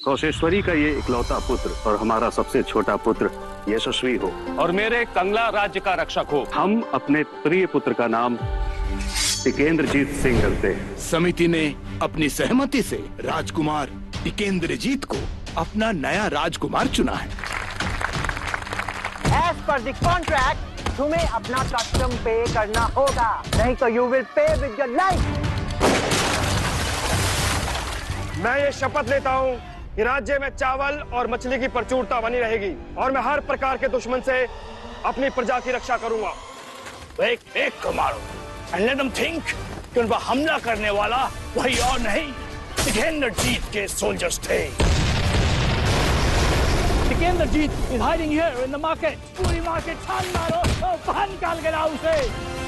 कौशेश्वरी का ये इकलौता पुत्र और हमारा सबसे छोटा पुत्र यशस्वी हो और मेरे कंगला राज्य का रक्षक हो। हम अपने प्रिय पुत्र का नाम टिकेंद्रजीत सिंह रखते हैं। समिति ने अपनी सहमति से राजकुमार टिकेंद्रजीत को अपना नया राजकुमार चुना है। As per the contract, तुम्हें अपना कस्टम पे करना होगा, नहीं तो you will pay with your life। मैं ये शपथ लेता हूँ कि राज्य में चावल और मछली की प्रचुरता बनी रहेगी और मैं हर प्रकार के दुश्मन से अपनी प्रजा की रक्षा करूंगा। एक एक को मारो and let them think कि उन पर हमला करने वाला वही और नहीं टिकेंद्रजीत के सोल्जर्स थे। Tikendrajit is hiding here in the market। पूरी मार्केट छान मारो और बाहर निकाल के लाओ उसे।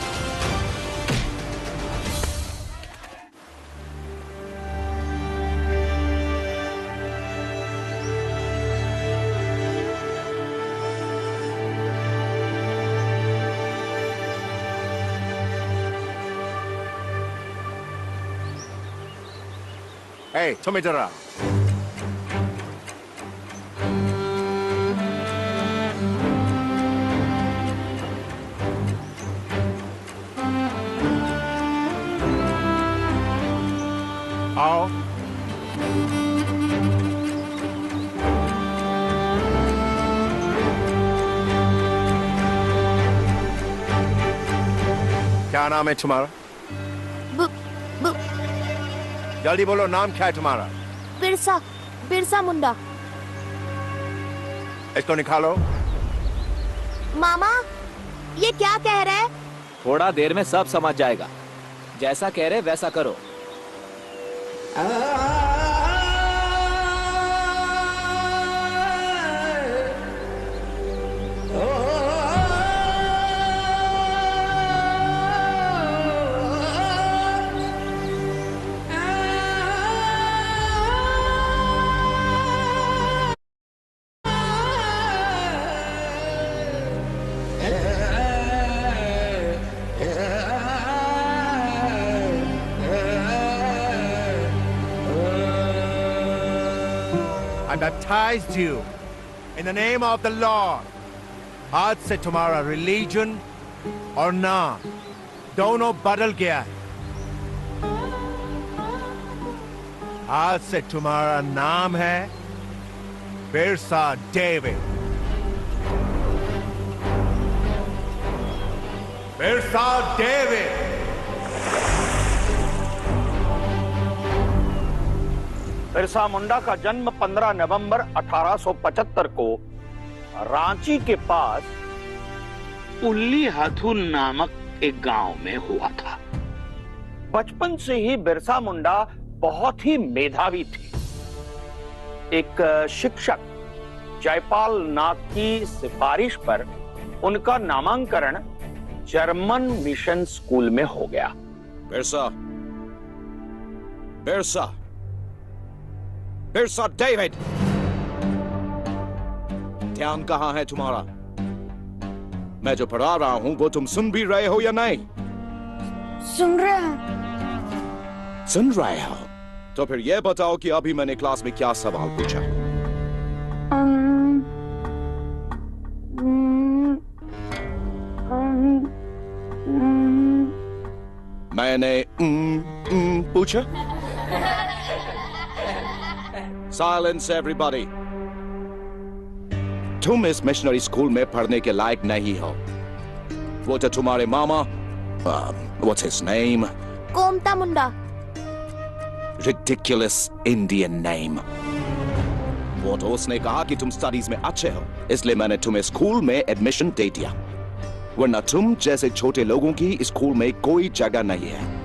Hey, तुम्हें जरा आओ। क्या नाम है तुम्हारा? जल्दी बोलो, नाम क्या है तुम्हारा? बिरसा, बिरसा मुंडा। इसको निकालो। मामा, ये क्या कह रहे? थोड़ा देर में सब समझ जाएगा। जैसा कह रहे वैसा करो। I baptized you in the name of the Lord। आज से तुम्हारा रिलीजन और नाम दोनों बदल गया है। आज से तुम्हारा नाम है बिरसा डेविड। बिरसा डेविड। बिरसा मुंडा का जन्म 15 नवंबर 1875 को रांची के पास उल्ली हाथू नामक एक गांव में हुआ था। बचपन से ही बिरसा मुंडा बहुत ही मेधावी थे। एक शिक्षक जयपाल नाथ की सिफारिश पर उनका नामांकन जर्मन मिशन स्कूल में हो गया। बिरसा, बिरसा, बिरसा डेविड, ध्यान कहां है तुम्हारा? मैं जो पढ़ा रहा हूं वो तुम सुन भी रहे हो या नहीं? सुन रहे हैं। सुन रहे हो? तो फिर यह बताओ कि अभी मैंने क्लास में क्या सवाल पूछा? मैंने पूछा? Silence everybody। तुम इस मिशनरी स्कूल में पढ़ने के लायक नहीं हो। वो तो तुम्हारे मामा, what's his name? कोमता मुंडा। Ridiculous Indian name। वो तो उसने कहा कि तुम स्टडीज में अच्छे हो, इसलिए मैंने तुम्हें स्कूल में एडमिशन दे दिया, वरना तुम जैसे छोटे लोगों की स्कूल में कोई जगह नहीं है।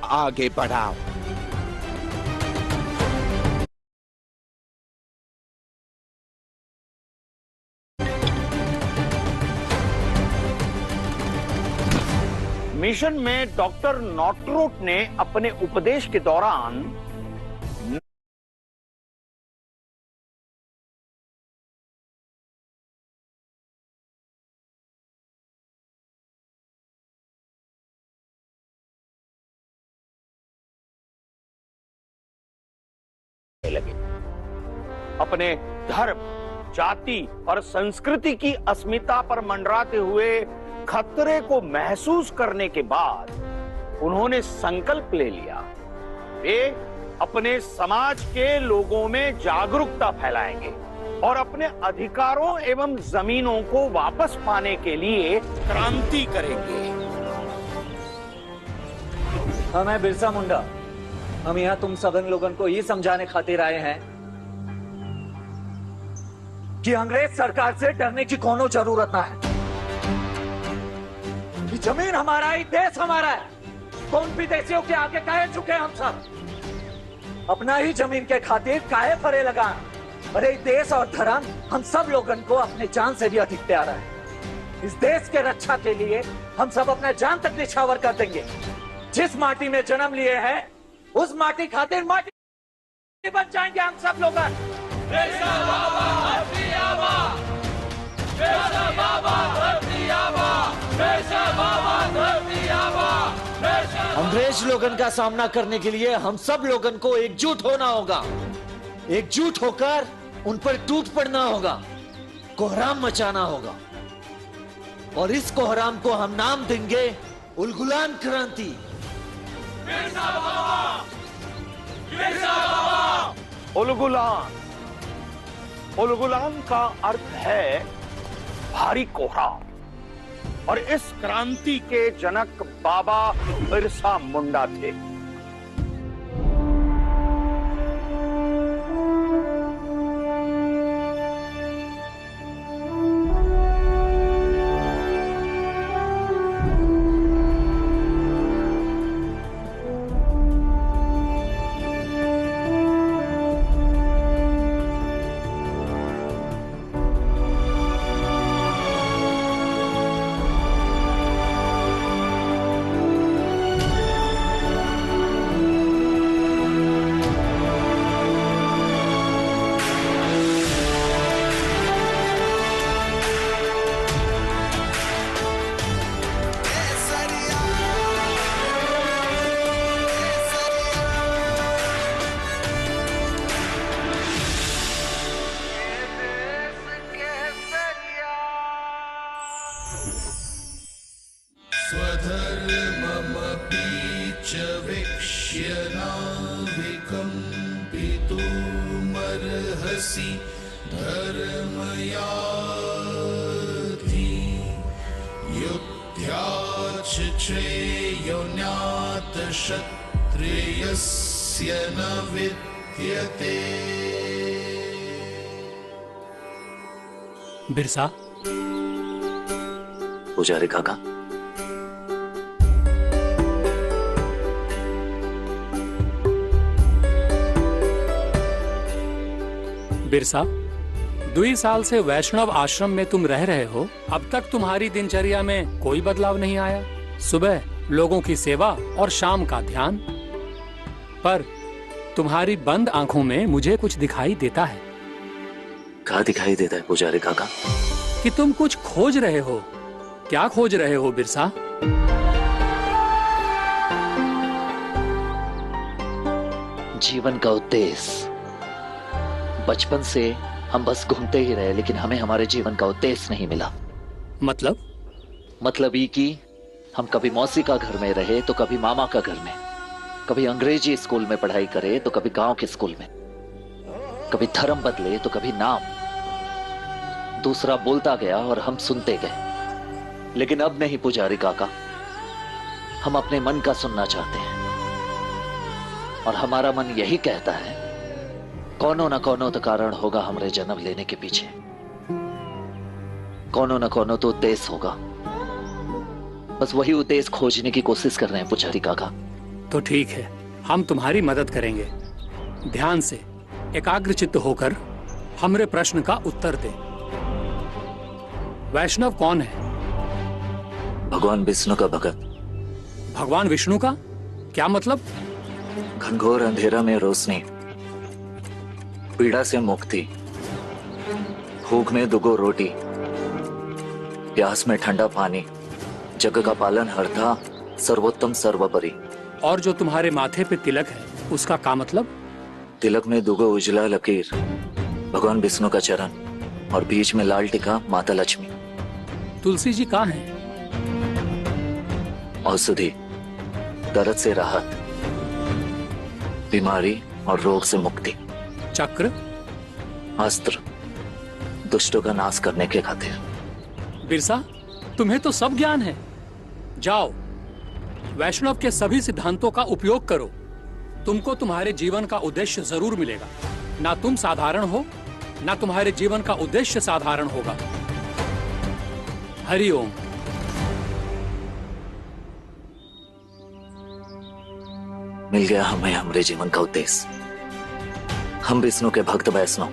आगे बढ़ाओ। एडिशन में डॉक्टर नॉटरूट ने अपने उपदेश के दौरान लगे अपने धर्म, जाति और संस्कृति की अस्मिता पर मंडराते हुए खतरे को महसूस करने के बाद उन्होंने संकल्प ले लिया, वे अपने समाज के लोगों में जागरूकता फैलाएंगे और अपने अधिकारों एवं जमीनों को वापस पाने के लिए क्रांति करेंगे। मैं बिरसा मुंडा, हम यहाँ तुम सबन लोगों को ये समझाने खातिर आए हैं कि अंग्रेज सरकार से डरने की कोनो जरूरत ना है। ये जमीन हमारा है, देश हमारा है। कौन विदेशियों के आगे काहे झुके हम सब? अपना ही जमीन के खातिर काहे फरे लगा? अरे देश और धर्म हम सब लोगों को अपने जान से भी अधिक प्यारा है। इस देश के रक्षा के लिए हम सब अपना जान तक निछावर कर देंगे। जिस माटी में जन्म लिए हैं उस माटी खातिर माटी बन जाएंगे हम सब लोग। अंग्रेज लोगन का सामना करने के लिए हम सब लोगन को एकजुट होना होगा। एकजुट होकर उन पर टूट पड़ना होगा, कोहराम मचाना होगा। और इस कोहराम को हम नाम देंगे उलगुलान क्रांति। उलगुलान, उलगुलान का अर्थ है भारी कोहराम और इस क्रांति के जनक बाबा बिरसा मुंडा थे। बिरसा, पुजारी काका, बिरसा, 2 साल से वैष्णव आश्रम में तुम रह रहे हो। अब तक तुम्हारी दिनचर्या में कोई बदलाव नहीं आया। सुबह लोगों की सेवा और शाम का ध्यान, पर तुम्हारी बंद आंखों में मुझे कुछ दिखाई देता है। क्या दिखाई देता है पुजारी काका? कि तुम कुछ खोज रहे हो। क्या खोज रहे हो बिरसा? जीवन का उद्देश्य। बचपन से हम बस घूमते ही रहे, लेकिन हमें हमारे जीवन का उद्देश्य नहीं मिला। मतलब ये कि हम कभी मौसी का घर में रहे तो कभी मामा का घर में, कभी अंग्रेजी स्कूल में पढ़ाई करे तो कभी गांव के स्कूल में, कभी धर्म बदले तो कभी नाम। दूसरा बोलता गया और हम सुनते गए। लेकिन अब नहीं पुजारी काका, हम अपने मन का सुनना चाहते हैं। और हमारा मन यही कहता है, कोनो न कोनो तो कारण होगा हमारे जन्म लेने के पीछे, कोनो न कोनो तो उद्देश्य होगा। बस वही उद्देश्य खोजने की कोशिश कर रहे हैं पुजारी काका। तो ठीक है, हम तुम्हारी मदद करेंगे। ध्यान से, एकाग्रचित्त होकर हमरे प्रश्न का उत्तर दे। वैष्णव कौन है? भगवान विष्णु का भगत, भगवान विष्णु का क्या मतलब? घनघोर अंधेरा में रोशनी, पीड़ा से मुक्ति, भूख में दुगो रोटी, प्यास में ठंडा पानी, जग का पालन हरता, सर्वोत्तम सर्वोपरि। और जो तुम्हारे माथे पे तिलक है उसका क्या मतलब? तिलक में दुगो उजला लकीर, भगवान विष्णु का चरण, और बीच में लाल टिका माता लक्ष्मी। तुलसी जी कहाँ हैं? औषधि, दर्द से राहत, बीमारी और रोग से मुक्ति। चक्र, अस्त्र, दुष्टों का नाश करने के खातिर। बिरसा, तुम्हें तो सब ज्ञान है। जाओ, वैष्णव के सभी सिद्धांतों का उपयोग करो। तुमको तुम्हारे जीवन का उद्देश्य जरूर मिलेगा। ना तुम साधारण हो, ना तुम्हारे जीवन का उद्देश्य साधारण होगा। हरि ओम। मिल गया हमें हमारे जीवन का उद्देश्य। हम विष्णु के भक्त वैष्णव,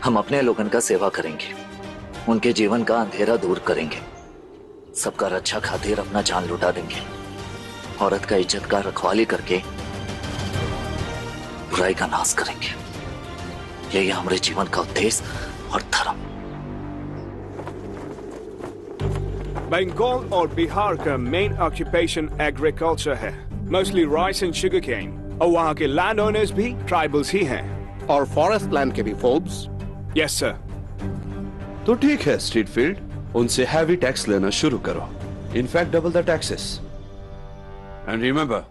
हम अपने लोगन का सेवा करेंगे, उनके जीवन का अंधेरा दूर करेंगे, सबका रक्षा खातिर अपना जान लुटा देंगे, औरत का इज्जत का रखवाली करके बुराई का नाश करेंगे। यही हमारे जीवन का उद्देश्य और धर्म। बंगाल और बिहार का मेन ऑक्यूपेशन एग्रीकल्चर है, mostly rice and sugar cane, और वहाँ के लैंड ओनर्स भी ट्राइबल्स ही हैं। और फॉरेस्ट लैंड के भी फोर्ब्स? Yes sir. तो ठीक है स्ट्रीटफील्ड, उनसे हैवी टैक्स लेना शुरू करो। In fact double the taxes. And remember,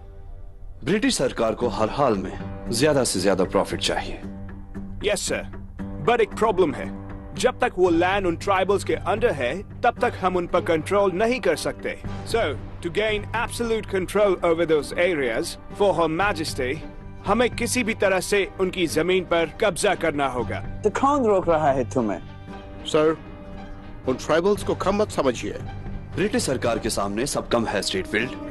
British सरकार को हर हाल में ज्यादा से ज्यादा प्रॉफिट चाहिए। यस सर, बट एक प्रॉब्लम है। जब तक वो लैंड उन ट्राइबल्स के अंडर है, तब तक हम उन पर कंट्रोल नहीं कर सकते। So to gain absolute control over those areas for her majesty, हमें किसी भी तरह से उनकी जमीन पर कब्जा करना होगा। तो कौन रोक रहा है तुम्हें? सर, उन ट्राइबल्स को कम मत समझिए। ब्रिटिश सरकार के सामने सब कम है Streatfield.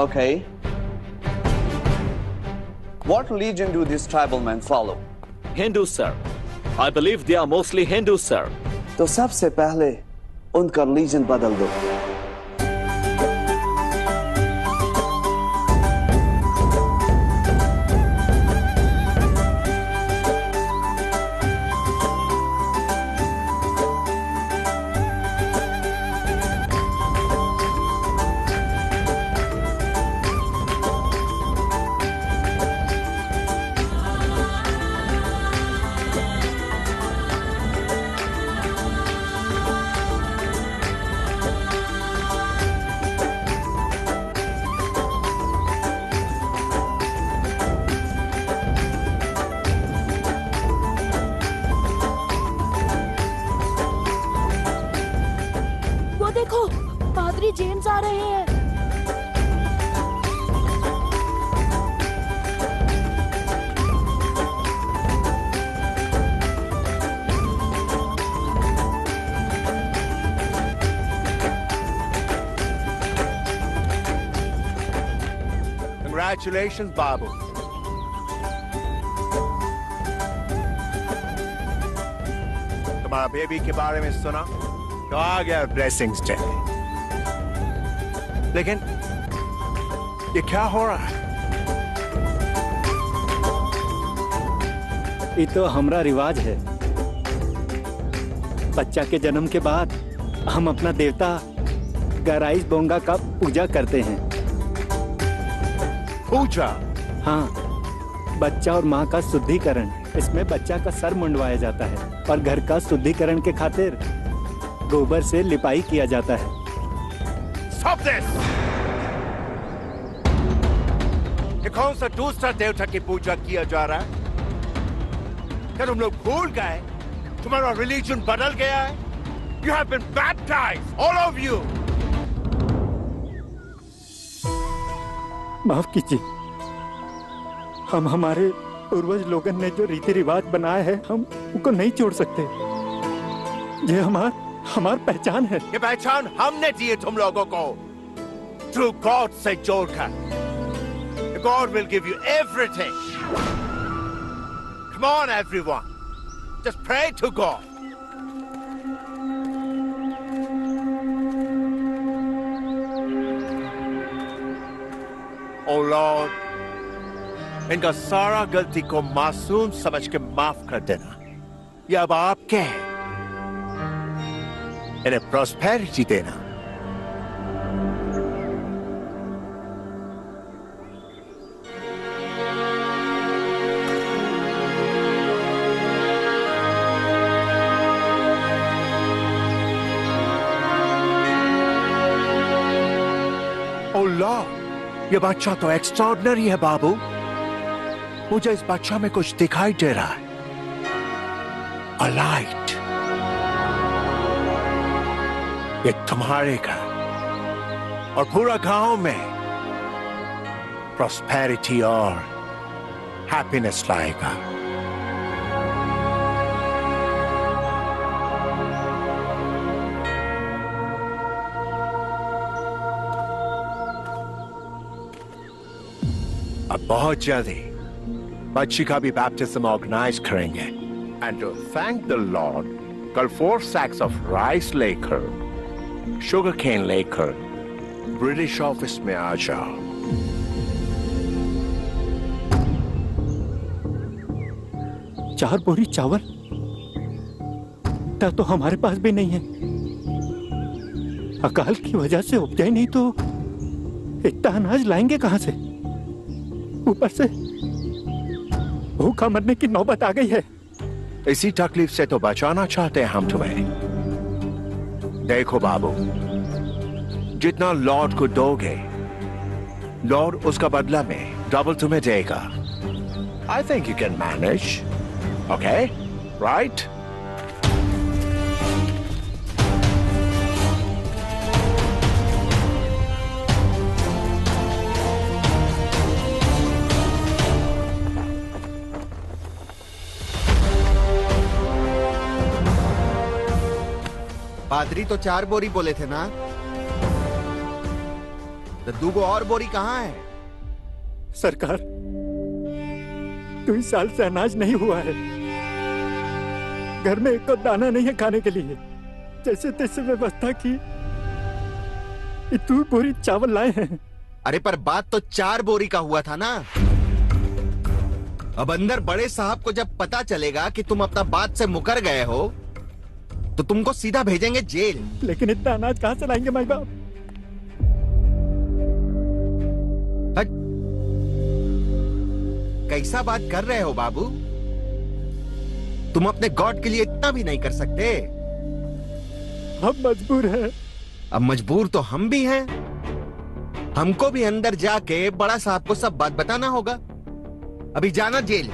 Okay. What religion do these tribal men follow? Hindus, sir. I believe they are mostly Hindus, sir. तो सबसे पहले उनका रिलीजन बदल दो। देखो, पादरी जेम्स आ रहे हैं। Congratulations, Babu. तुम्हारा बेबी के बारे में सुना तो आ गया ब्लेसिंग्स डे। लेकिन ये क्या हो रहा है? ये तो हमारा रिवाज है। बच्चा के जन्म के बाद हम अपना देवता गराइस बोंगा का पूजा करते हैं। पूजा? हाँ, बच्चा और माँ का शुद्धिकरण। इसमें बच्चा का सर मुंडवाया जाता है और घर का शुद्धिकरण के खातिर गोबर से लिपाई किया जाता है। Stop this! ये कौन सा दूसरा देवता की पूजा किया जा रहा है? क्या तुम लोग भूल गए? तुम्हारा रिलीजन बदल गया है? You have been baptized, all of you. माफ कीजिए, हम हमारे पूर्वज लोगन ने जो रीति रिवाज बनाए हैं हम उनको नहीं छोड़ सकते। ये हमार पहचान है। ये पहचान हमने दी है तुम लोगों को, थ्रू गॉड से जोड़कर। God will give you everything. Come on, everyone. Just pray to God. Oh Lord, इनका सारा गलती को मासूम समझ के माफ कर देना। ये अब आपके हैं। इन्हें प्रॉस्पेरिटी देना। Oh Lord, ये बच्चा तो एक्स्ट्राऑर्डिनरी है बाबू। मुझे इस बच्चा में कुछ दिखाई दे रहा है। A light. ये तुम्हारे घर और पूरा गांव में प्रॉस्पेरिटी और हैप्पीनेस लाएगा। अब बहुत जल्दी बच्ची का भी बैप्टिज्म ऑर्गेनाइज करेंगे। And to thank the lord, कल 4 sacks ऑफ राइस लेकर, शुगर केन लेकर ब्रिटिश ऑफिस में आ जाओ। 4 बोरी चावल तो हमारे पास भी नहीं है। अकाल की वजह से उपजाई नहीं तो इतना अनाज लाएंगे कहां से? ऊपर से भूखा मरने की नौबत आ गई है। इसी तकलीफ से तो बचाना चाहते हैं हम तुम्हें। देखो बाबू, जितना लॉर्ड को दोगे, लॉर्ड उसका बदला में डबल तुम्हें देगा। I think you can manage. Okay, right? पादरी तो 4 बोरी बोले थे ना, तो 2 और बोरी कहाँ है? सरकार, 2 साल से अनाज नहीं हुआ है। घर में एक दाना नहीं है खाने के लिए। जैसे तैसे व्यवस्था की 2 बोरी चावल लाए हैं। अरे पर बात तो 4 बोरी का हुआ था ना। अब अंदर बड़े साहब को जब पता चलेगा कि तुम अपना बात से मुकर गए हो तो तुमको सीधा भेजेंगे जेल। लेकिन इतना अनाज कहां से लाएंगे माई बाप? कैसा बात कर रहे हो बाबू? तुम अपने गॉड के लिए इतना भी नहीं कर सकते। हम मजबूर हैं। अब मजबूर तो हम भी हैं। हमको भी अंदर जाके बड़ा साहब को सब बात बताना होगा। अभी जाना जेल।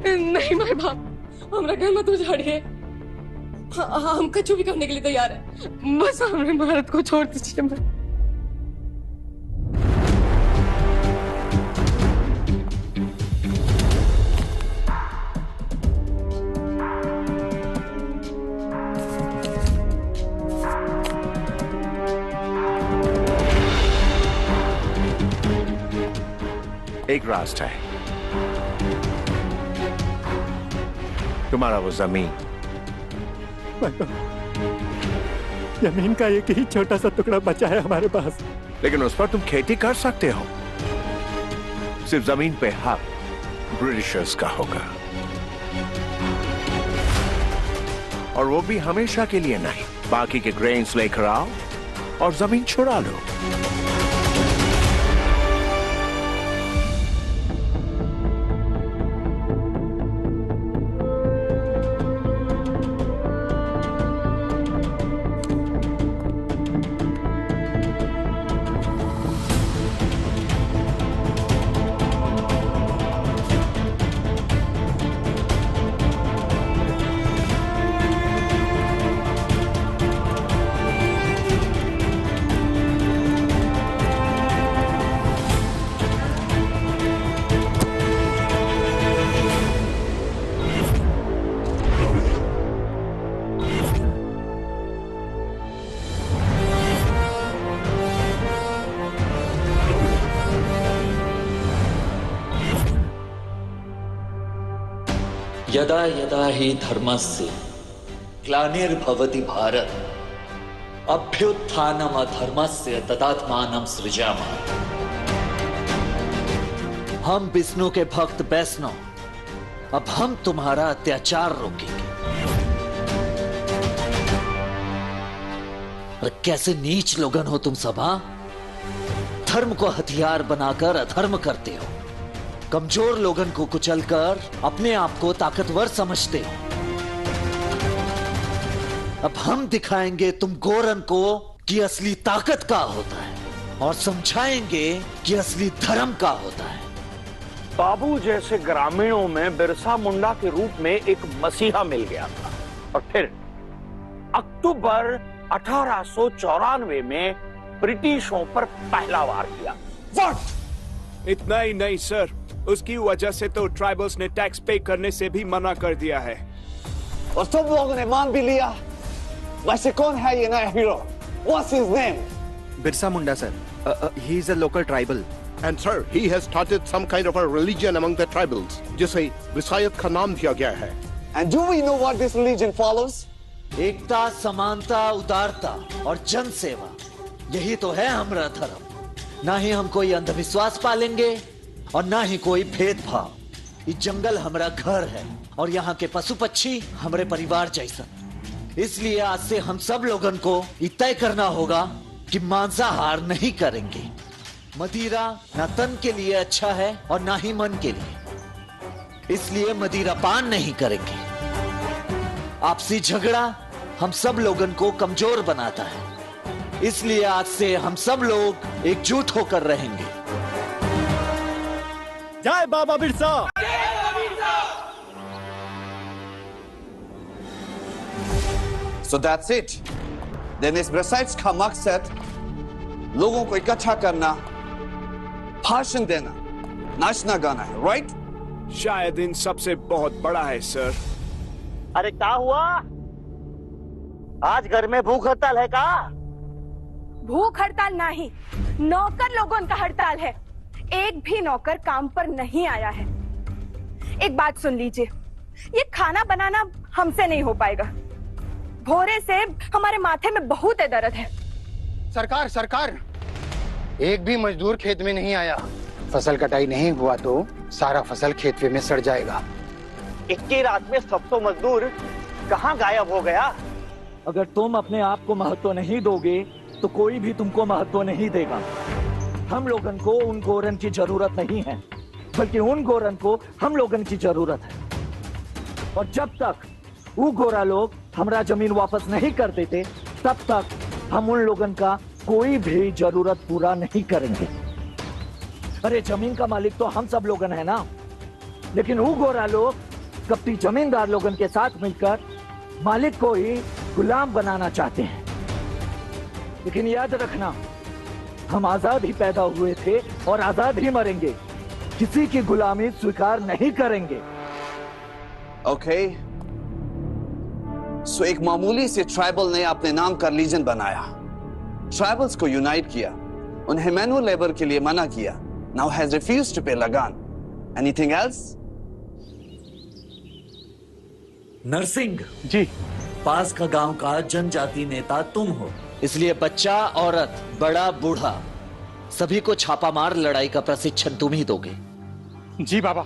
नहीं माय बाप, हमरा घर मत उजाड़िए। हम कछु भी करने के लिए तैयार है। बस हमारे भारत को छोड़ दीजिए। एक रास्ता है, तुम्हारा वो जमीन। जमीन का एक ही छोटा सा टुकड़ा बचा है हमारे पास। लेकिन उस पर तुम खेती कर सकते हो। सिर्फ जमीन पे हक ब्रिटिशर्स का होगा, और वो भी हमेशा के लिए नहीं। बाकी के ग्रेन्स लेकर आओ और जमीन छुड़ा लो। यदा यदा हि धर्मस्य ग्लानिर्भवति भारत अभ्युत्थानम अधर्मस्य तदात्मानं सृजामः। हम विष्णु के भक्त वैष्णव, अब हम तुम्हारा अत्याचार रोकेंगे। और कैसे नीच लोगन हो तुम सब, हाँ? धर्म को हथियार बनाकर अधर्म करते हो, कमजोर लोगन को कुचलकर अपने आप को ताकतवर समझते हो। अब हम दिखाएंगे तुम गोरन को कि असली ताकत का होता है और समझाएंगे कि असली धर्म का होता है। बाबू जैसे ग्रामीणों में बिरसा मुंडा के रूप में एक मसीहा मिल गया था और फिर अक्टूबर 1894 में ब्रिटिशों पर पहला वार किया। What? इतना ही नहीं सर, उसकी वजह से तो ट्राइबल्स ने टैक्स पे करने से भी मना कर दिया है और सब लोगों ने मान भी लिया। वैसे कौन है ये नया hero? What's his name? Birsa Munda sir, he is a local tribal. And sir, he has started some kind of a religion among the tribals, जिसे विसायत का नाम दिया गया है। And do we know what this religion follows? एकता, समानता, उदारता और जन सेवा, यही तो है हमारा धर्म। ना ही हम कोई अंधविश्वास पालेंगे और ना ही कोई भेदभाव। ये जंगल हमारा घर है और यहाँ के पशु पक्षी हमारे परिवार जैसा। इसलिए आज से हम सब लोगन को ये तय करना होगा कि मांसाहार नहीं करेंगे। मदिरा ना तन के लिए अच्छा है और ना ही मन के लिए, इसलिए मदिरा पान नहीं करेंगे। आपसी झगड़ा हम सब लोगन को कमजोर बनाता है, इसलिए आज से हम सब लोग एकजुट होकर रहेंगे। जय बाबा Birsa. So that's it. Then इस ब्रसाइट्स का मकसद लोगों को इकट्ठा करना, भाषण देना, नाचना गाना है, राइट? शायद इन सबसे बहुत बड़ा है सर। अरे क्या हुआ? आज घर में भूख हड़ताल है का? भूख हड़ताल नहीं, नौकर लोगों का हड़ताल है। एक भी नौकर काम पर नहीं आया है। एक बात सुन लीजिए, ये खाना बनाना हमसे नहीं हो पाएगा। भोरे से हमारे माथे में बहुत दर्द है। सरकार, एक भी मजदूर खेत में नहीं आया। फसल कटाई नहीं हुआ तो सारा फसल खेत में सड़ जाएगा। 21 रात में 700 मजदूर कहाँ गायब हो गया? अगर तुम अपने आप को महत्व नहीं दोगे तो कोई भी तुमको महत्व नहीं देगा। हम लोगन को उन गोरन की जरूरत नहीं है, बल्कि उन गोरन को हम लोगन की जरूरत है। और जब तक वो गोरा लोग हमारा जमीन वापस नहीं कर देते, तब तक हम उन लोगन का कोई भी जरूरत पूरा नहीं करेंगे। अरे जमीन का मालिक तो हम सब लोगन है ना, लेकिन वो गोरा लोग कपटी जमींदार लोगन के साथ मिलकर मालिक को ही गुलाम बनाना चाहते हैं। लेकिन याद रखना, हम आजाद ही पैदा हुए थे और आजाद ही मरेंगे। किसी की गुलामी स्वीकार नहीं करेंगे। ओके, सो एक मामूली से ट्राइबल ने अपने नाम का रिलीजन बनाया, ट्राइबल्स को यूनाइट किया, उन्हें मैनुअल लेबर के लिए मना किया, now has refused to pay लगान। Anything else? नरसिंह जी, पास का गांव का जनजाति नेता तुम हो, इसलिए बच्चा, औरत, बड़ा, बूढ़ा सभी को छापामार लड़ाई का प्रशिक्षण तुम ही दोगे। जी बाबा।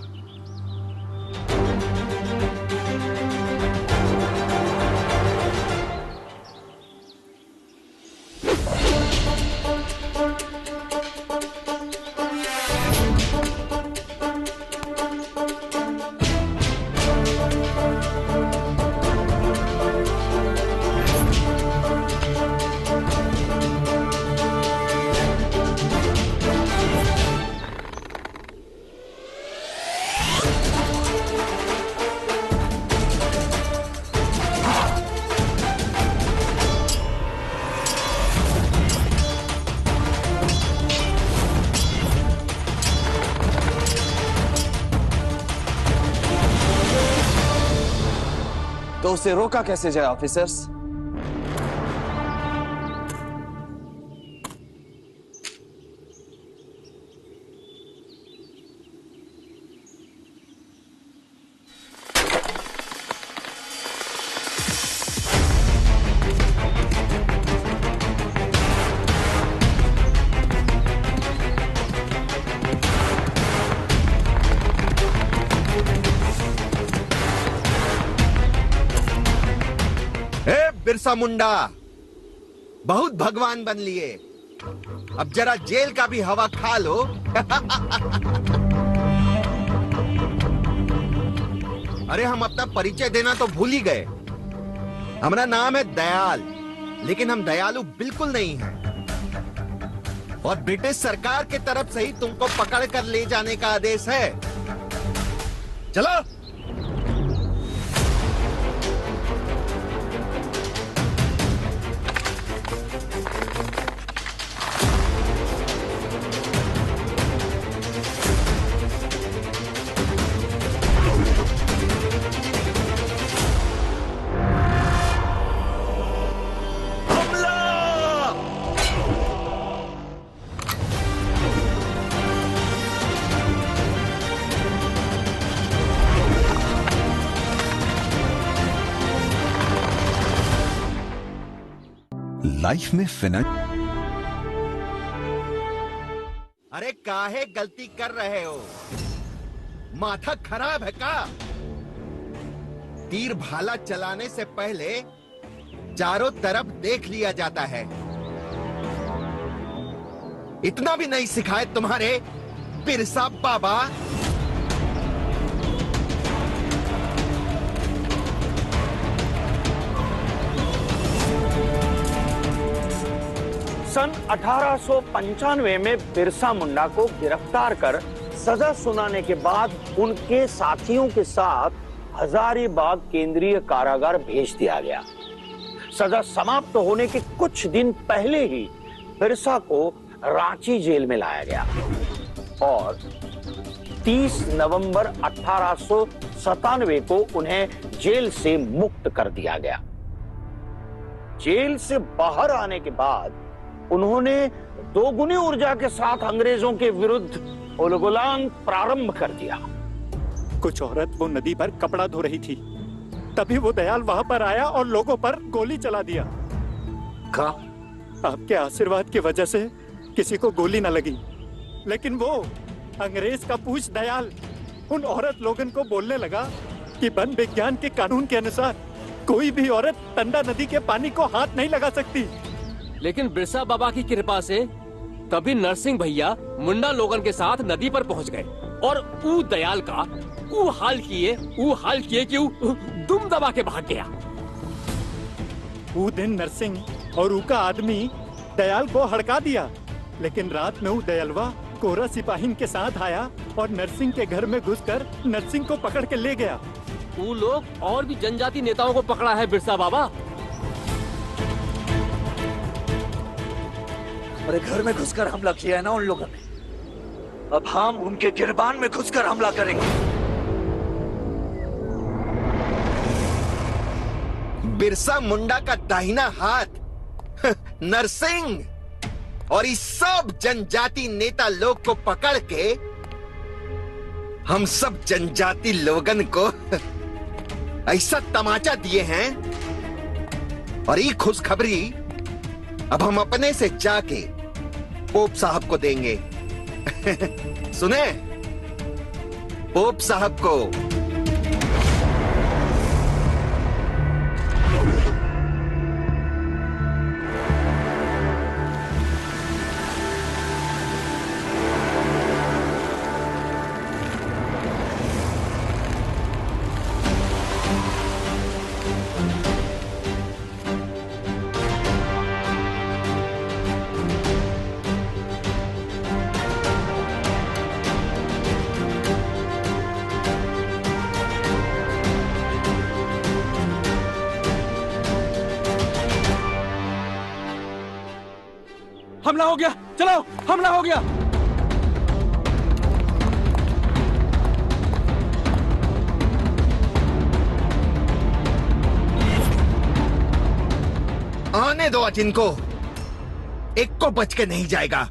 तो उसे रोका कैसे जाए ऑफिसर्स? बिरसा मुंडा, बहुत भगवान बन लिए। अब जरा जेल का भी हवा खा लो। अरे हम अपना परिचय देना तो भूल ही गए। हमारा नाम है दयाल, लेकिन हम दयालु बिल्कुल नहीं हैं। और ब्रिटिश सरकार की तरफ से ही तुमको पकड़ कर ले जाने का आदेश है। चलो। लाइफ में अरे काहे गलती कर रहे हो? माथा खराब है का? तीर भाला चलाने से पहले चारों तरफ देख लिया जाता है। इतना भी नहीं सिखाए तुम्हारे बिरसा बाबा? सन 1895 में बिरसा मुंडा को गिरफ्तार कर सजा सुनाने के बाद उनके साथियों के साथ हजारीबाग केंद्रीय कारागार भेज दिया गया। सजा समाप्त होने के कुछ दिन पहले ही बिरसा को रांची जेल में लाया गया और 30 नवंबर 1897 को उन्हें जेल से मुक्त कर दिया गया। जेल से बाहर आने के बाद उन्होंने दोगुनी ऊर्जा के साथ अंग्रेजों के विरुद्ध उलगुलान प्रारंभ कर दिया। कुछ औरत वो नदी पर कपड़ा धो रही थी, तभी वो दयाल वहां पर आया और लोगों पर गोली चला दिया। आपके आशीर्वाद की वजह से किसी को गोली न लगी, लेकिन वो अंग्रेज का पूछ दयाल उन औरत लोगन को बोलने लगा कि वन विज्ञान के कानून के अनुसार कोई भी औरत टंडा नदी के पानी को हाथ नहीं लगा सकती। लेकिन बिरसा बाबा की कृपा से तभी नरसिंह भैया मुंडा लोगन के साथ नदी पर पहुंच गए और ऊ दयाल का ऊ हाल किए कि दुम दबा के भाग गया। वो दिन नरसिंह और ऊ का आदमी दयाल को हड़का दिया, लेकिन रात में वो दयालवा कोरा सिपाहीन के साथ आया और नरसिंह के घर में घुसकर नरसिंह को पकड़ के ले गया। वो लोग और भी जनजाति नेताओं को पकड़ा है बिरसा बाबा। हमारे घर में घुसकर हमला किया है ना उन लोगों ने, अब हम उनके गिरबान में घुसकर हमला करेंगे। बिरसा मुंडा का दाहिना हाथ नरसिंह और इस सब जनजाति नेता लोग को पकड़ के हम सब जनजाति लोगन को ऐसा तमाचा दिए हैं। और ये खुशखबरी अब हम अपने से जाके पोप साहब को देंगे। सुने पोप साहब को। हमला हो गया, चलो हमला हो गया। आने दो जिनको, एक को बच के नहीं जाएगा।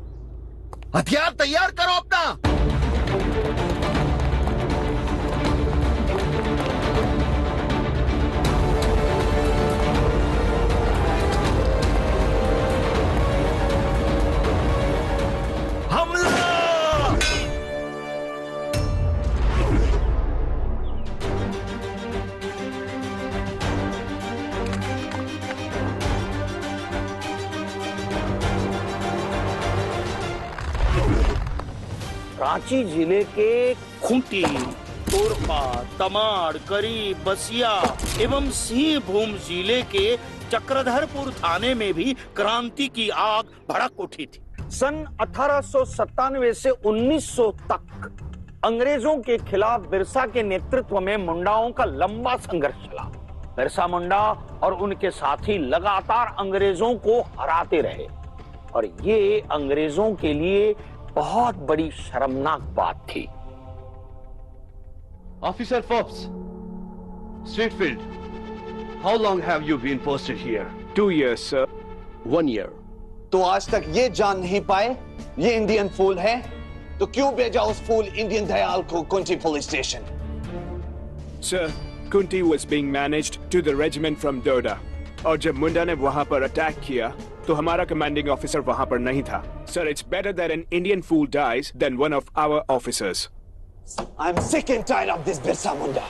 हथियार तैयार करो अपना। रांची जिले के खूंटी, तोरपा, तमाड़, करीब, बसिया एवं सिंहभूम जिले के चक्रधरपुर थाने में भी क्रांति की आग भड़क उठी थी। सन 1897 से 1900 तक अंग्रेजों के खिलाफ बिरसा के नेतृत्व में मुंडाओं का लंबा संघर्ष चला। बिरसा मुंडा और उनके साथी लगातार अंग्रेजों को हराते रहे और ये अंग्रेजों के लिए बहुत बड़ी शर्मनाक बात थी। Officer Forbes, Streetfield, how long have you been posted here? 2 years, sir. 1 year. तो आज तक ये जान नहीं पाए ये इंडियन फूल है, तो क्यों भेजा उस फूल इंडियन दयाल को Kunti police station? Sir, Kunti was being managed to the regiment from Doda. और जब मुंडा ने वहां पर अटैक किया तो हमारा कमांडिंग ऑफिसर वहां पर नहीं था। Sir, it's better that an Indian fool dies than one of our officers. I'm sick and tired of this Birsa Munda.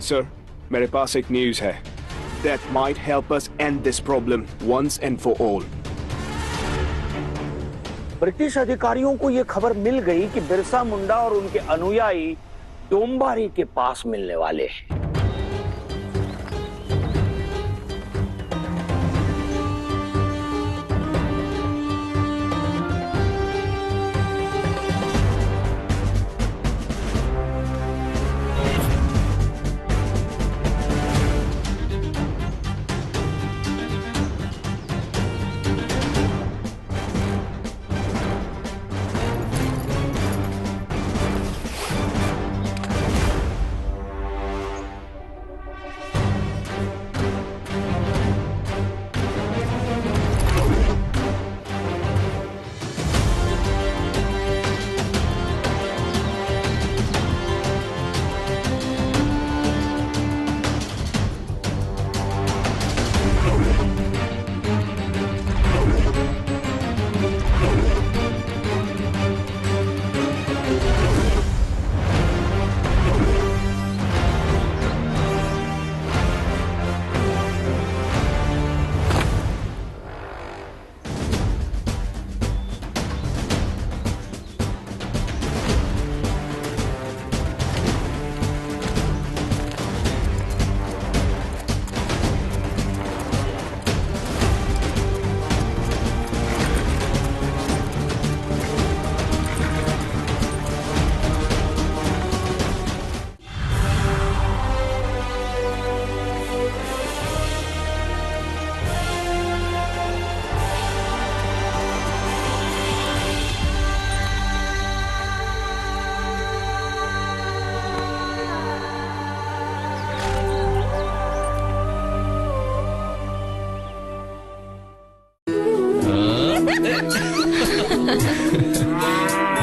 Sir, मेरे पास एक न्यूज़ है that might help us end this problem once and for all. British अधिकारियों को यह खबर मिल गई कि बिरसा मुंडा और उनके अनुयायी डोंबारी के पास मिलने वाले हैं।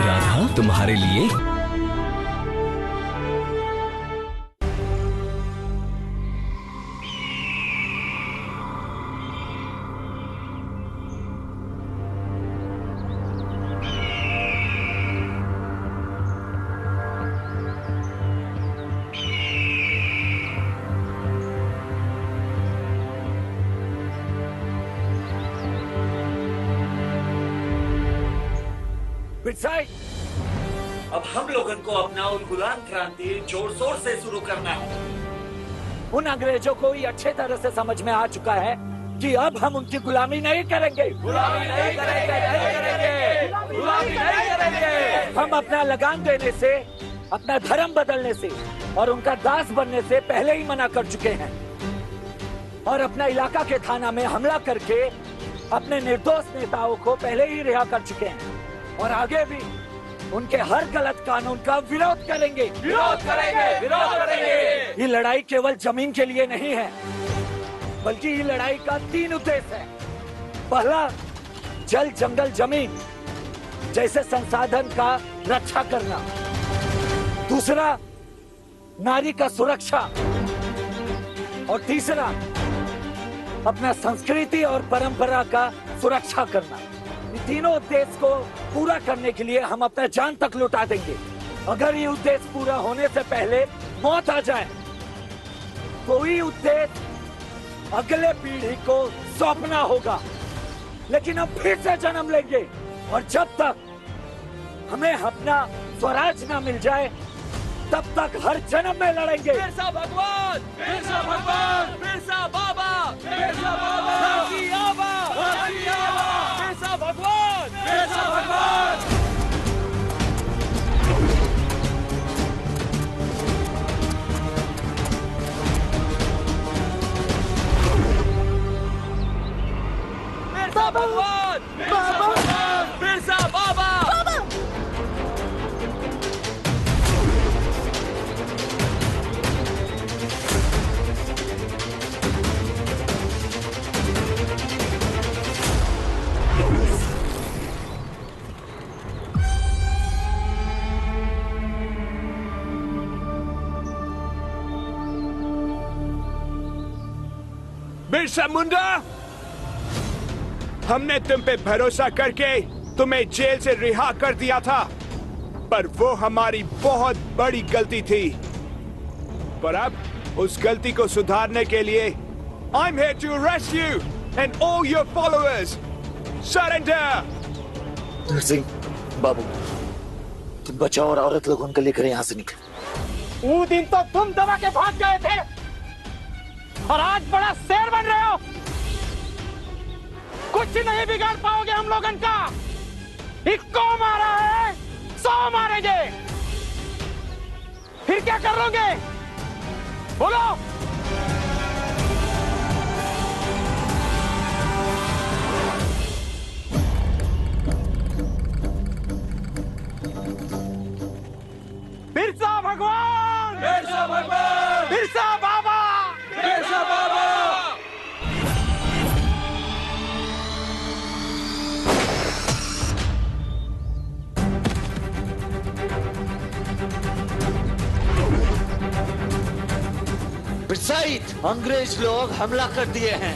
राधा तुम्हारे लिए अब हम लोगों को अपना उन्मूलन क्रांति जोर शोर से शुरू करना है। उन अंग्रेजों को ये अच्छे तरह से समझ में आ चुका है कि अब हम उनकी गुलामी नहीं करेंगे, गुलामी नहीं करेंगे, गुलामी नहीं करेंगे। हम अपना लगान देने से, अपना धर्म बदलने से और उनका दास बनने से पहले ही मना कर चुके हैं और अपना इलाका के थाना में हमला करके अपने निर्दोष नेताओं को पहले ही रिहा कर चुके हैं और आगे भी उनके हर गलत कानून का विरोध करेंगे, विरोध करेंगे, विरोध करेंगे। ये लड़ाई केवल जमीन के लिए नहीं है, बल्कि ये लड़ाई का 3 उद्देश्य है। पहला, जल जंगल जमीन जैसे संसाधन का रक्षा करना। दूसरा, नारी का सुरक्षा। और तीसरा, अपना संस्कृति और परंपरा का सुरक्षा करना। ये तीनों उद्देश्य को पूरा करने के लिए हम अपना जान तक लुटा देंगे। अगर ये उद्देश्य पूरा होने से पहले मौत आ जाए तो ये उद्देश्य अगले पीढ़ी को सौंपना होगा, लेकिन हम फिर से जन्म लेंगे और जब तक हमें अपना स्वराज न मिल जाए तब तक हर जन्म में लड़ेंगे। बिरसा भगवान, बिरसा भगवान, बिरसा बाबा, बिरसा बाबा, राजी आबा, राजी आबा, बिरसा भगवान, बिरसा भगवान। बिरसा भगवान, बिरसा भगवान, बिरसा बाबा। बिरसा मुंडा, हमने तुम पे भरोसा करके तुम्हें जेल से रिहा कर दिया था, पर वो हमारी बहुत बड़ी गलती थी। पर अब उस गलती को सुधारने के लिए I'm here to arrest you and all your followers. Surrender. Narasimha बाबू, तुम बचाओ और औरत लोगों को लेकर यहाँ से निकलो। वो दिन तो तुम दबा के भाग गए थे और आज बड़ा शेर बन रहे हो। कुछ नहीं बिगाड़ पाओगे हम लोगन का। इसको मारा है 100 मारेंगे। फिर क्या कर लोगे? बोलो। बिरसा भगवान, बिरसा भगवान, बिरसा बाबा, बिरसा बाबा। बिरसाइत, अंग्रेज लोग हमला कर दिए हैं।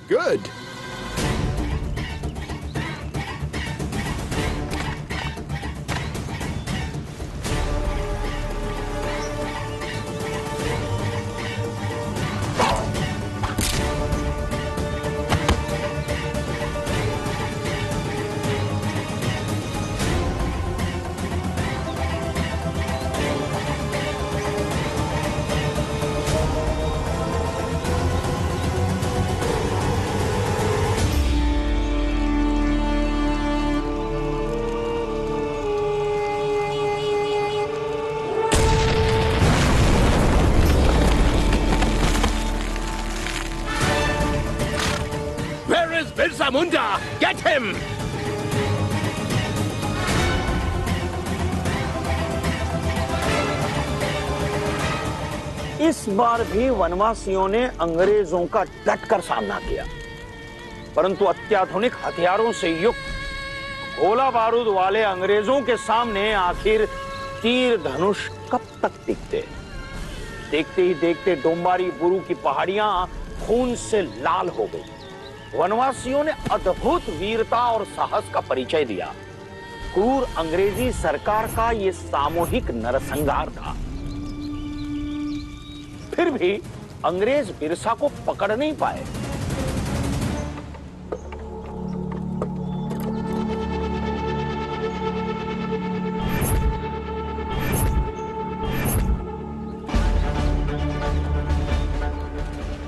Good. Birsa Munda! Get him! इस बार भी वनवासियों ने अंग्रेजों का डटकर सामना किया, परंतु अत्याधुनिक हथियारों से युक्त गोला बारूद वाले अंग्रेजों के सामने आखिर तीर धनुष कब तक टिकते? देखते ही देखते डोंबारी बुरू की पहाड़ियां खून से लाल हो गई। वनवासियों ने अद्भुत वीरता और साहस का परिचय दिया। क्रूर अंग्रेजी सरकार का यह सामूहिक नरसंहार था। फिर भी अंग्रेज बिरसा को पकड़ नहीं पाए।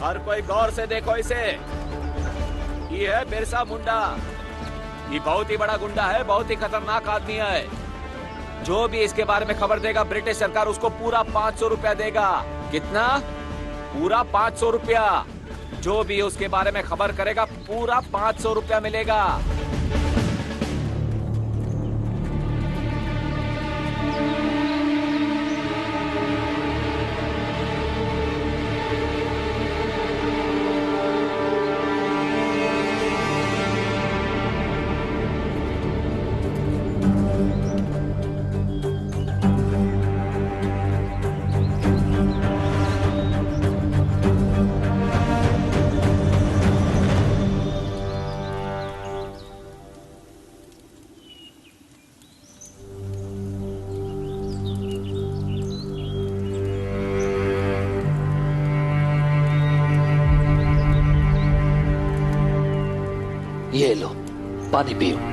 हर कोई गौर से देखो इसे। ये है बिरसा मुंडा। ये बहुत ही बड़ा गुंडा है, बहुत ही खतरनाक आदमी है। जो भी इसके बारे में खबर देगा ब्रिटिश सरकार उसको पूरा 500 रुपया देगा। कितना? पूरा 500 रुपया। जो भी उसके बारे में खबर करेगा पूरा 500 रुपया मिलेगा। ये लो, पानी पियो।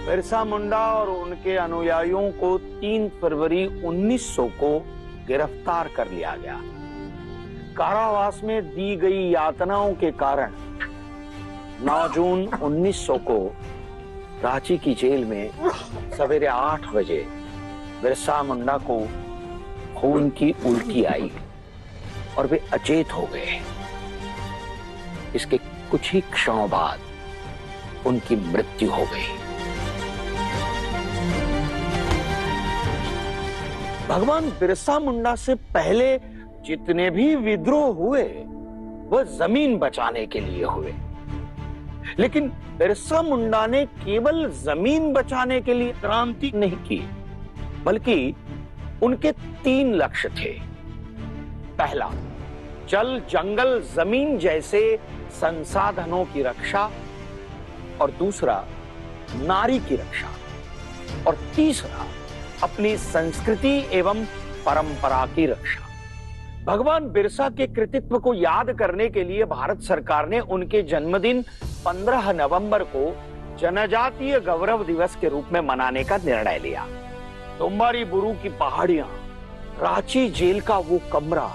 बिरसा मुंडा और उनके अनुयायियों को 3 फरवरी 1900 को गिरफ्तार कर लिया गया। कारावास में दी गई यातनाओं के कारण 9 जून 1900 को रांची की जेल में सवेरे 8 बजे बिरसा मुंडा को खून की उल्टी आई और वे अचेत हो गए। इसके कुछ ही क्षणों बाद उनकी मृत्यु हो गई। भगवान बिरसा मुंडा से पहले जितने भी विद्रोह हुए वह जमीन बचाने के लिए हुए, लेकिन बिरसा मुंडा ने केवल जमीन बचाने के लिए क्रांति नहीं की, बल्कि उनके 3 लक्ष्य थे। पहला, जल जंगल जमीन जैसे संसाधनों की रक्षा, और दूसरा, नारी की रक्षा, और तीसरा, अपनी संस्कृति एवं परंपरा की रक्षा। भगवान बिरसा के कृतित्व को याद करने के लिए भारत सरकार ने उनके जन्मदिन 15 नवंबर को जनजातीय गौरव दिवस के रूप में मनाने का निर्णय लिया। तुम्बारी बुरू की पहाड़ियां, रांची जेल का वो कमरा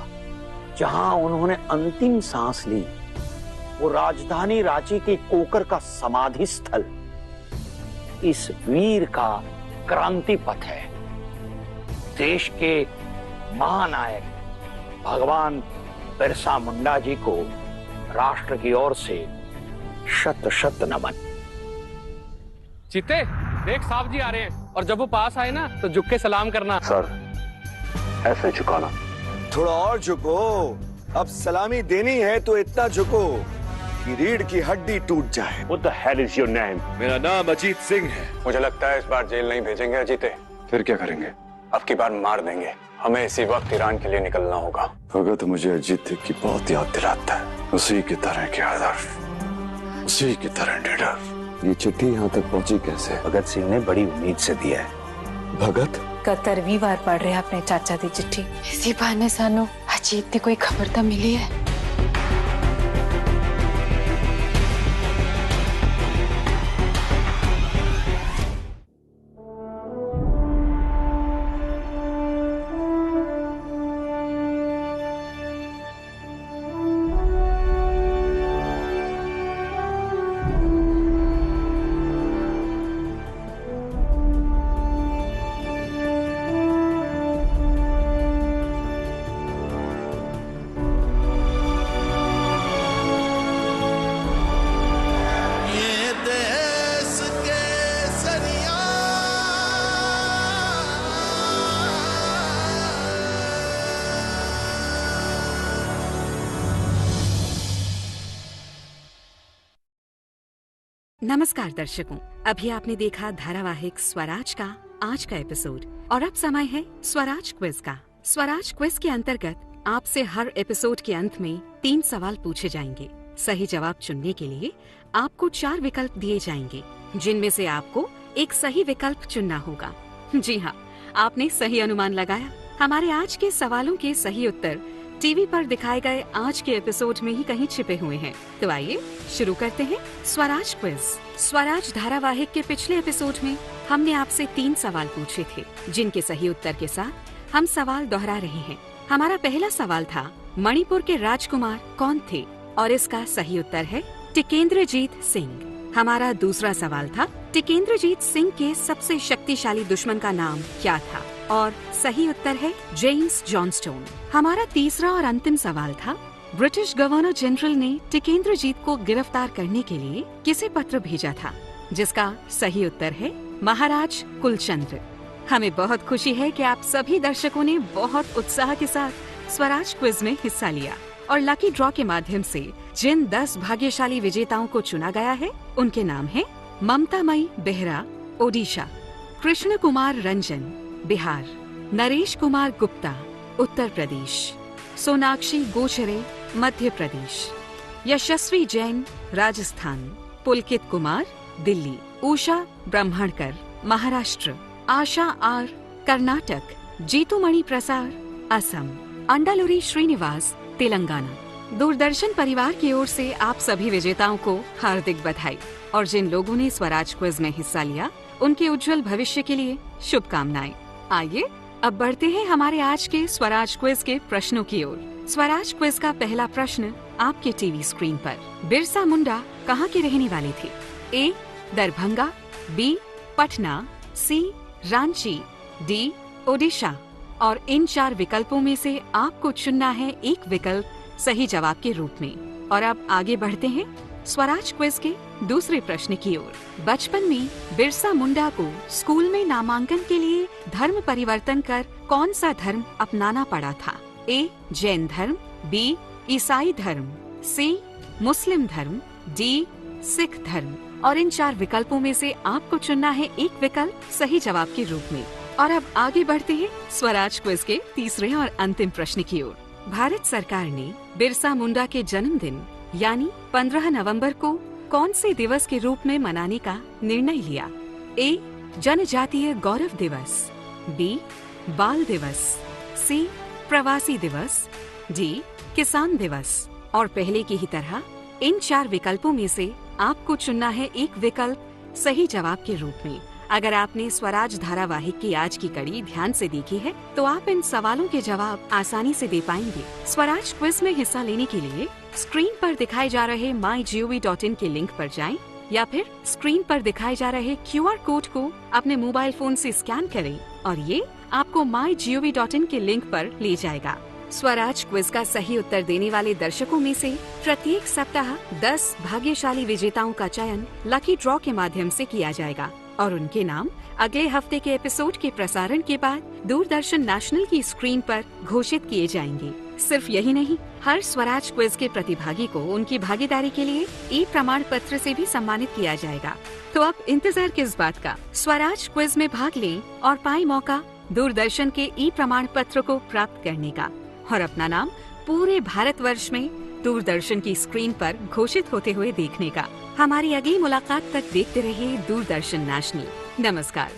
जहां उन्होंने अंतिम सांस ली, वो राजधानी रांची के कोकर का समाधि स्थल इस वीर का क्रांति पथ है। देश के महानायक भगवान बिरसा मुंडा जी को राष्ट्र की ओर से शत शत नमन। चित्ते, देख साहब जी आ रहे हैं, और जब वो पास आए ना तो झुक के सलाम करना। सर, ऐसे झुकाना। थोड़ा और झुको। अब सलामी देनी है तो इतना झुको कि रीढ़ की हड्डी टूट जाए। What the hell is your name? मेरा नाम अजीत सिंह है। मुझे लगता है इस बार जेल नहीं भेजेंगे अजीते। फिर क्या करेंगे? अब की बार मार देंगे। हमें इसी वक्त ईरान के लिए निकलना होगा। भगत मुझे अजीत की बहुत याद दिलाता है। उसी की तरह के आदर्श, उसी की तरह निडर। ये चिट्ठी यहाँ तक पहुँची कैसे? भगत सिंह ने बड़ी उम्मीद से दिया है। भगत 71वीं बार पढ़ रहे अपने चाचा दी चिट्ठी। इसी बहाने सानू अजीत दी कोई खबर तो मिली है। नमस्कार दर्शकों, अभी आपने देखा धारावाहिक स्वराज का आज का एपिसोड, और अब समय है स्वराज क्विज का। स्वराज क्विज के अंतर्गत आपसे हर एपिसोड के अंत में 3 सवाल पूछे जाएंगे। सही जवाब चुनने के लिए आपको 4 विकल्प दिए जाएंगे, जिनमें से आपको एक सही विकल्प चुनना होगा। जी हाँ, आपने सही अनुमान लगाया। हमारे आज के सवालों के सही उत्तर टीवी पर दिखाए गए आज के एपिसोड में ही कहीं छिपे हुए हैं। तो आइए शुरू करते हैं स्वराज क्विज। स्वराज धारावाहिक के पिछले एपिसोड में हमने आपसे 3 सवाल पूछे थे, जिनके सही उत्तर के साथ हम सवाल दोहरा रहे हैं। हमारा पहला सवाल था, मणिपुर के राजकुमार कौन थे, और इसका सही उत्तर है टिकेंद्रजीत सिंह। हमारा दूसरा सवाल था, टिकेंद्रजीत सिंह के सबसे शक्तिशाली दुश्मन का नाम क्या था, और सही उत्तर है जेम्स जॉनस्टोन। हमारा तीसरा और अंतिम सवाल था, ब्रिटिश गवर्नर जनरल ने टिकेंद्रजीत को गिरफ्तार करने के लिए किसे पत्र भेजा था, जिसका सही उत्तर है महाराज कुलचंद्र। हमें बहुत खुशी है कि आप सभी दर्शकों ने बहुत उत्साह के साथ स्वराज क्विज में हिस्सा लिया, और लकी ड्रॉ के माध्यम से जिन 10 भाग्यशाली विजेताओं को चुना गया है, उनके नाम है ममतामयी बेहरा, ओडिशा; कृष्ण कुमार रंजन, बिहार; नरेश कुमार गुप्ता, उत्तर प्रदेश; सोनाक्षी गोचरे, मध्य प्रदेश; यशस्वी जैन, राजस्थान; पुलकित कुमार, दिल्ली; उषा ब्रह्मणकर, महाराष्ट्र; आशा आर, कर्नाटक; जीतूमणि प्रसार, असम; अंडालुरी श्रीनिवास, तेलंगाना। दूरदर्शन परिवार की ओर से आप सभी विजेताओं को हार्दिक बधाई, और जिन लोगों ने स्वराज क्विज में हिस्सा लिया, उनके उज्जवल भविष्य के लिए शुभकामनाएं। आइए अब बढ़ते हैं हमारे आज के स्वराज क्विज के प्रश्नों की ओर। स्वराज क्विज का पहला प्रश्न आपके टीवी स्क्रीन पर। बिरसा मुंडा कहाँ के रहने वाले थे? ए, दरभंगा; बी, पटना; सी, रांची; डी, ओडिशा। और इन 4 विकल्पों में से आपको चुनना है एक विकल्प सही जवाब के रूप में। और अब आगे बढ़ते हैं स्वराज क्विज के दूसरे प्रश्न की ओर। बचपन में बिरसा मुंडा को स्कूल में नामांकन के लिए धर्म परिवर्तन कर कौन सा धर्म अपनाना पड़ा था? ए. जैन धर्म, बी. ईसाई धर्म, सी. मुस्लिम धर्म, डी. सिख धर्म। और इन 4 विकल्पों में से आपको चुनना है एक विकल्प सही जवाब के रूप में। और अब आगे बढ़ते हैं स्वराज क्विज के तीसरे और अंतिम प्रश्न की ओर। भारत सरकार ने बिरसा मुंडा के जन्मदिन यानी 15 नवंबर को कौन से दिवस के रूप में मनाने का निर्णय लिया? ए. जनजातीय गौरव दिवस, बी. बाल दिवस, सी. प्रवासी दिवस, डी. किसान दिवस। और पहले की ही तरह इन 4 विकल्पों में से आपको चुनना है एक विकल्प सही जवाब के रूप में। अगर आपने स्वराज धारावाहिक की आज की कड़ी ध्यान से देखी है तो आप इन सवालों के जवाब आसानी से दे पाएंगे। स्वराज क्विज में हिस्सा लेने के लिए स्क्रीन पर दिखाए जा रहे mygov.in के लिंक पर जाएं या फिर स्क्रीन पर दिखाए जा रहे QR कोड को अपने मोबाइल फोन से स्कैन करें और ये आपको mygov.in के लिंक पर ले जाएगा। स्वराज क्विज का सही उत्तर देने वाले दर्शकों में से प्रत्येक सप्ताह 10 भाग्यशाली विजेताओं का चयन लकी ड्रॉ के माध्यम से किया जाएगा और उनके नाम अगले हफ्ते के एपिसोड के प्रसारण के बाद दूरदर्शन नेशनल की स्क्रीन पर घोषित किए जाएंगे। सिर्फ यही नहीं, हर स्वराज क्विज के प्रतिभागी को उनकी भागीदारी के लिए ई प्रमाण पत्र से भी सम्मानित किया जाएगा। तो अब इंतजार किस बात का? स्वराज क्विज में भाग लें और पाएं मौका दूरदर्शन के ई प्रमाण पत्र को प्राप्त करने का और अपना नाम पूरे भारतवर्ष में दूरदर्शन की स्क्रीन पर घोषित होते हुए देखने का। हमारी अगली मुलाकात तक देखते रहिए दूरदर्शन नेशनल। नमस्कार।